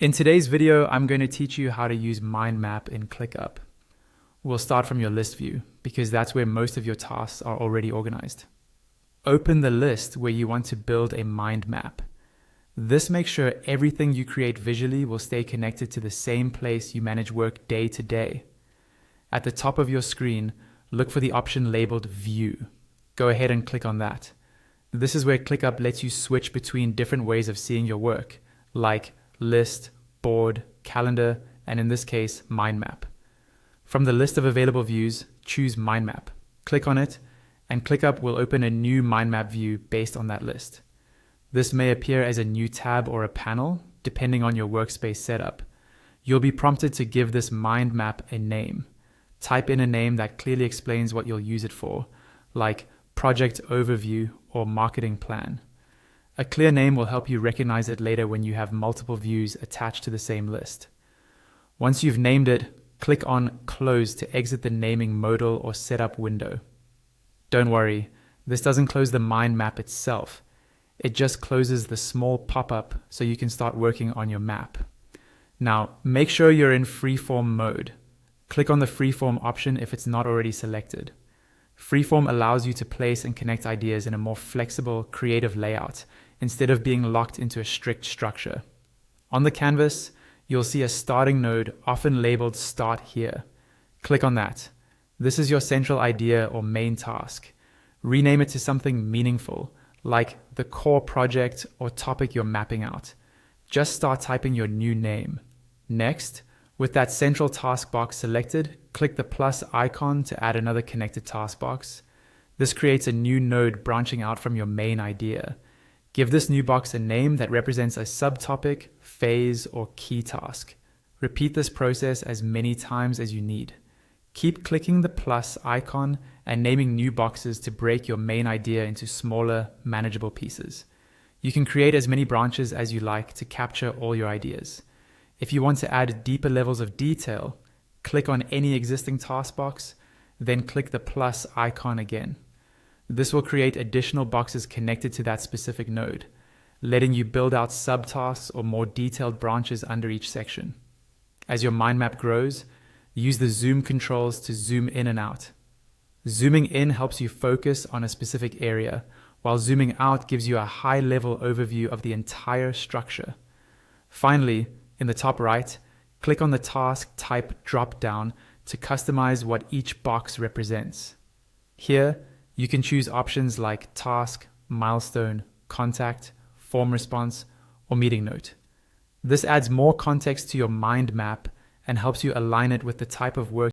In today's video, I'm going to teach you how to use mind map in ClickUp. We'll start from your list view because that's where most of your tasks are already organized. Open the list where you want to build a mind map. This makes sure everything you create visually will stay connected to the same place you manage work day to day. At the top of your screen, look for the option labeled View. Go ahead and click on that. This is where ClickUp lets you switch between different ways of seeing your work, like list, board, calendar, and in this case, mind map. From the list of available views, choose mind map. Click on it, and ClickUp will open a new mind map view based on that list. This may appear as a new tab or a panel, depending on your workspace setup. You'll be prompted to give this mind map a name. Type in a name that clearly explains what you'll use it for, like Project Overview or Marketing Plan. A clear name will help you recognize it later when you have multiple views attached to the same list. Once you've named it, click on Close to exit the naming modal or setup window. Don't worry, this doesn't close the mind map itself. It just closes the small pop-up so you can start working on your map. Now, make sure you're in freeform mode. Click on the freeform option if it's not already selected. Freeform allows you to place and connect ideas in a more flexible, creative layout instead of being locked into a strict structure. On the canvas, you'll see a starting node often labeled Start Here. Click on that. This is your central idea or main task. Rename it to something meaningful, like the core project or topic you're mapping out. Just start typing your new name. Next, with that central task box selected, click the plus icon to add another connected task box. This creates a new node branching out from your main idea. Give this new box a name that represents a subtopic, phase, or key task. Repeat this process as many times as you need. Keep clicking the plus icon and naming new boxes to break your main idea into smaller, manageable pieces. You can create as many branches as you like to capture all your ideas. If you want to add deeper levels of detail, click on any existing task box, then click the plus icon again. This will create additional boxes connected to that specific node, letting you build out subtasks or more detailed branches under each section. As your mind map grows, use the zoom controls to zoom in and out. Zooming in helps you focus on a specific area, while zooming out gives you a high-level overview of the entire structure. Finally, in the top right, click on the task type drop-down to customize what each box represents. Here, you can choose options like task, milestone, contact, form response, or meeting note. This adds more context to your mind map and helps you align it with the type of work